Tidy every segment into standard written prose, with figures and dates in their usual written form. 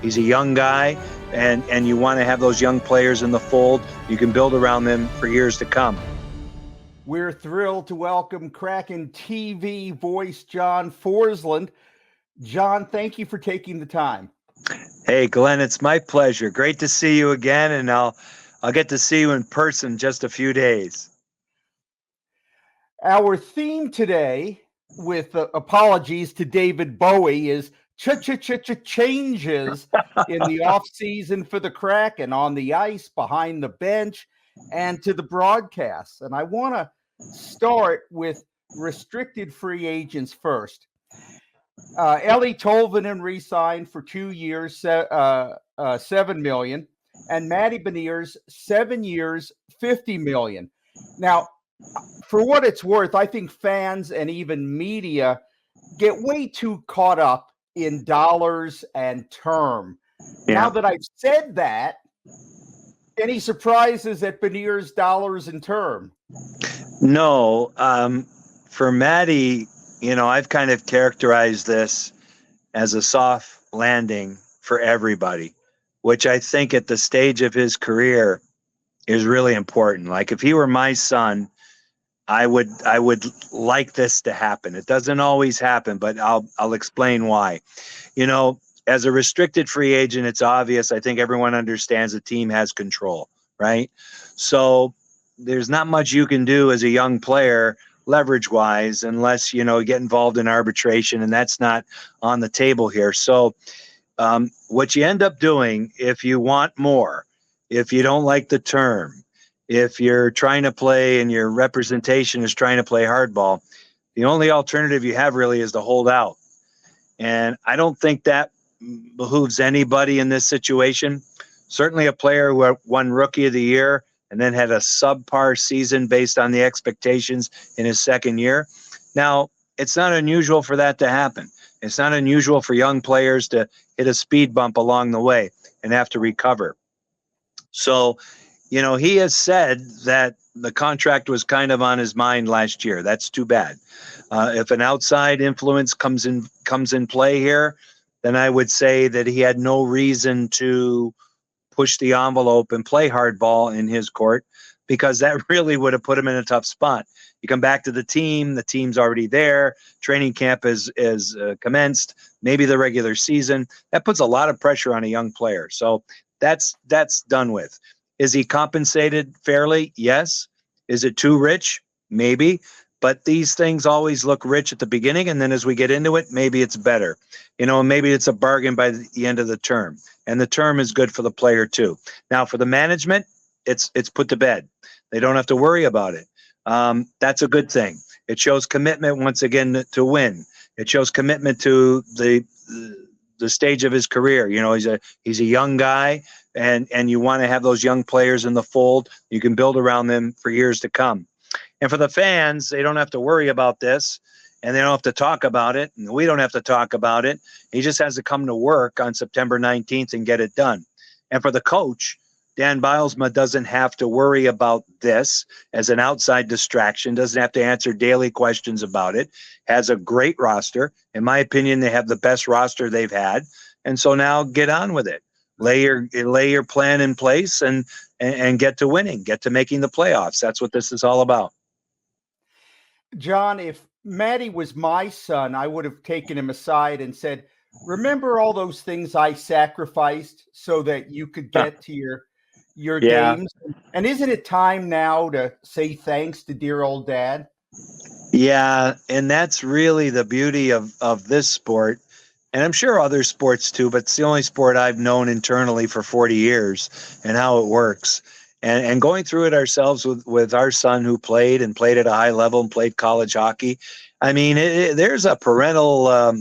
He's a young guy, and you want to have those young players in the fold. You can build around them for years to come. We're thrilled to welcome Kraken TV voice John Forslund. John, thank you for taking the time. Hey, Glenn, it's my pleasure. Great to see you again, and I'll get to see you in person in just a few days. Our theme today, with apologies to David Bowie, is changes in the offseason for the Kraken, on the ice, behind the bench, and to the broadcasts. And I want to start with restricted free agents first. Ellie Tolvanen re-signed for 2 years, $7 million, and Matty Beniers 7 years, $50 million. Now, for what it's worth, I think fans and even media get way too caught up in dollars and term. Yeah. Now that I've said that, any surprises at Beniers' dollars and term? No. For Matty, I've kind of characterized this as a soft landing for everybody, which I think at the stage of his career is really important. Like if he were my son, I would like this to happen. It doesn't always happen, but I'll explain why. As a restricted free agent, it's obvious. I think everyone understands the team has control, right? So there's not much you can do as a young player leverage wise, unless, get involved in arbitration, and that's not on the table here. So what you end up doing, if you want more, if you don't like the term, if you're trying to play and your representation is trying to play hardball, the only alternative you have really is to hold out. And I don't think that behooves anybody in this situation. Certainly a player who won Rookie of the Year and then had a subpar season based on the expectations in his second year. Now, it's not unusual for that to happen. It's not unusual for young players to hit a speed bump along the way and have to recover. So, he has said that the contract was kind of on his mind last year. That's too bad. If an outside influence comes in play here, then I would say that he had no reason to push the envelope and play hardball in his court, because that really would have put him in a tough spot. You come back to the team's already there. Training camp is commenced, maybe the regular season. That puts a lot of pressure on a young player. So that's done with. Is he compensated fairly? Yes. Is it too rich? Maybe. But these things always look rich at the beginning, and then as we get into it, maybe it's better. Maybe it's a bargain by the end of the term. And the term is good for the player too. Now, for the management, it's put to bed. They don't have to worry about it. That's a good thing. It shows commitment once again to win. It shows commitment to the stage of his career. He's a young guy, and you want to have those young players in the fold. You can build around them for years to come. And for the fans, they don't have to worry about this, and they don't have to talk about it, and we don't have to talk about it. He just has to come to work on September 19th and get it done. And for the coach, Dan Bilesma doesn't have to worry about this as an outside distraction, doesn't have to answer daily questions about it, has a great roster. In my opinion, they have the best roster they've had. And so now get on with it. Lay your plan in place and get to winning, get to making the playoffs. That's what this is all about. John, if Matty was my son, I would have taken him aside and said, remember all those things I sacrificed so that you could get to your games? And isn't it time now to say thanks to dear old dad? Yeah, and that's really the beauty of this sport. And I'm sure other sports too, but it's the only sport I've known internally for 40 years and how it works. And going through it ourselves with our son who played at a high level and played college hockey. I mean, there's a parental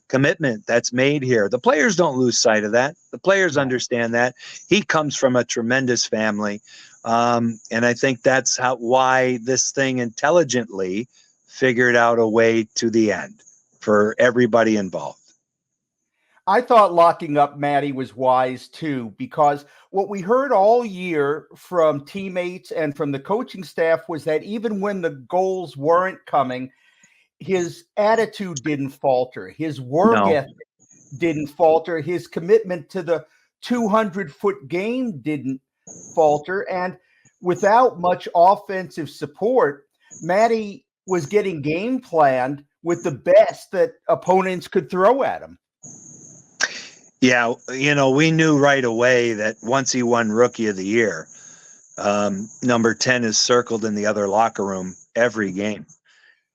commitment that's made here. The players don't lose sight of that. The players understand that. He comes from a tremendous family. And I think that's why this thing intelligently figured out a way to the end for everybody involved. I thought locking up Matty was wise too, because what we heard all year from teammates and from the coaching staff was that even when the goals weren't coming, his attitude didn't falter. His work ethic didn't falter. His commitment to the 200-foot game didn't falter. And without much offensive support, Matty was getting game planned with the best that opponents could throw at him. Yeah, we knew right away that once he won Rookie of the Year, number 10 is circled in the other locker room every game.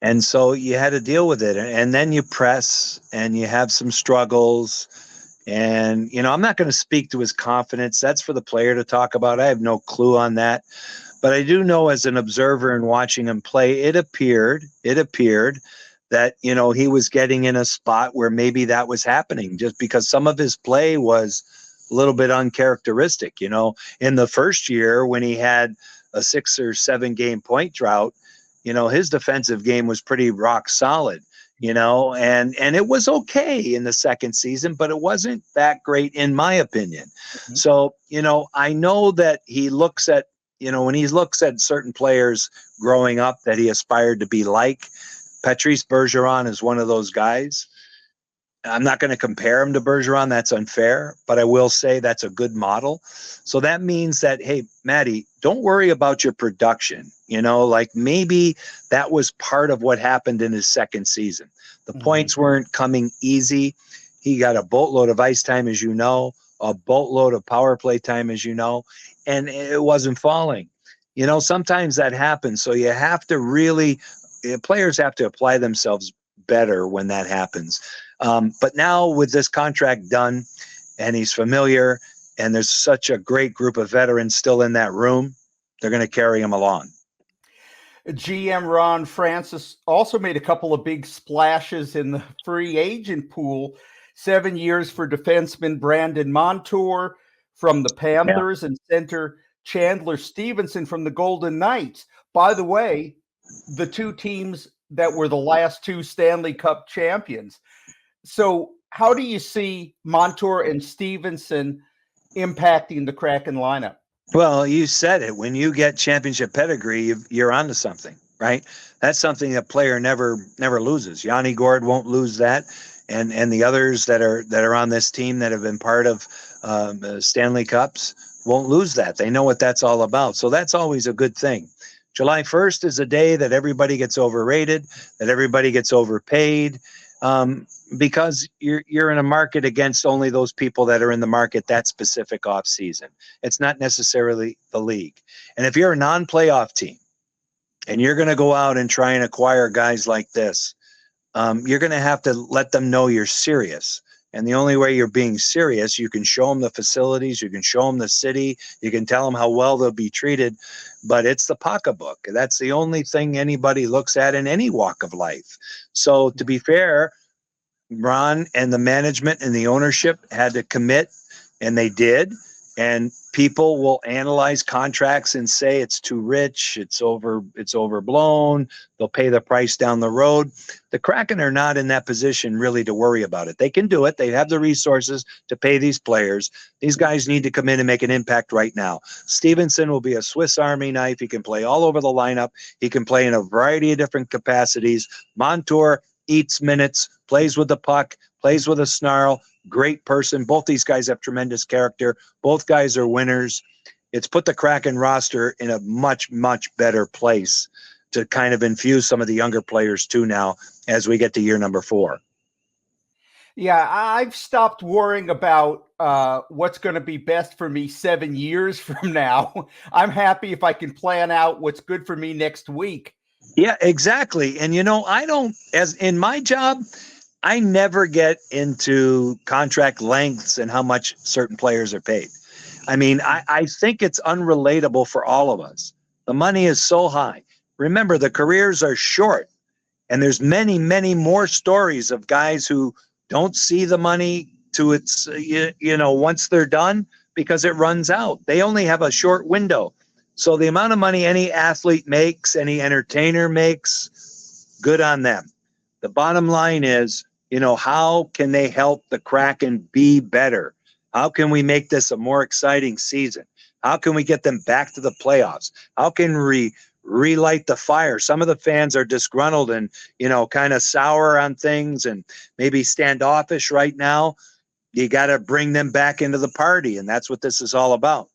And so you had to deal with it. And then you press and you have some struggles. And, I'm not going to speak to his confidence. That's for the player to talk about. I have no clue on that. But I do know, as an observer and watching him play, it appeared that, he was getting in a spot where maybe that was happening, just because some of his play was a little bit uncharacteristic. In the first year, when he had a 6 or 7 game point drought, his defensive game was pretty rock solid, and it was okay in the second season, but it wasn't that great in my opinion. Mm-hmm. So, I know that he looks at, when he looks at certain players growing up that he aspired to be like. Patrice Bergeron is one of those guys. I'm not going to compare him to Bergeron. That's unfair, but I will say that's a good model. So that means that, hey, Matty, don't worry about your production. Maybe that was part of what happened in his second season. The points weren't coming easy. He got a boatload of ice time, as a boatload of power play time, as and it wasn't falling. Sometimes that happens. So you have to really, players have to apply themselves better when that happens. But now with this contract done and he's familiar and there's such a great group of veterans still in that room, they're going to carry him along. GM Ron Francis also made a couple of big splashes in the free agent pool. 7 years for defenseman Brandon Montour from the Panthers and center Chandler Stevenson from the Golden Knights. By the way, the two teams that were the last 2 Stanley Cup champions. So how do you see Montour and Stevenson impacting the Kraken lineup? Well, you said it. When you get championship pedigree, you're onto something, right? That's something a player never loses. Yanni Gourde won't lose that, and the others that are on this team that have been part of Stanley Cups won't lose that. They know what that's all about. So that's always a good thing. July 1st is a day that everybody gets overrated, that everybody gets overpaid, because you're in a market against only those people that are in the market that specific off season. It's not necessarily the league. And if you're a non-playoff team and you're going to go out and try and acquire guys like this, you're going to have to let them know you're serious. And the only way you're being serious, you can show them the facilities, you can show them the city, you can tell them how well they'll be treated, but it's the pocketbook. That's the only thing anybody looks at in any walk of life. So to be fair, Ron and the management and the ownership had to commit, and they did. And people will analyze contracts and say it's too rich, it's overblown, they'll pay the price down the road. The Kraken are not in that position really to worry about it. They can do it. They have the resources to pay these players. These guys need to come in and make an impact right now. Stevenson will be a Swiss Army knife. He can play all over the lineup. He can play in a variety of different capacities. Montour eats minutes, plays with the puck, plays with a snarl. Great person. Both these guys have tremendous character. Both guys are winners. It's put the Kraken roster in a much, much better place to kind of infuse some of the younger players too now as we get to year number 4. Yeah, I've stopped worrying about what's going to be best for me 7 years from now. I'm happy if I can plan out what's good for me next week. Yeah, exactly. And, I don't, as in my job, I never get into contract lengths and how much certain players are paid. I mean, I think it's unrelatable for all of us. The money is so high. Remember, the careers are short, and there's many, many more stories of guys who don't see the money to its, once they're done, because it runs out. They only have a short window. So the amount of money any athlete makes, any entertainer makes, good on them. The bottom line is, how can they help the Kraken be better? How can we make this a more exciting season? How can we get them back to the playoffs? How can we relight the fire. Some of the fans are disgruntled and, kind of sour on things and maybe standoffish right now. You got to bring them back into the party. And that's what this is all about.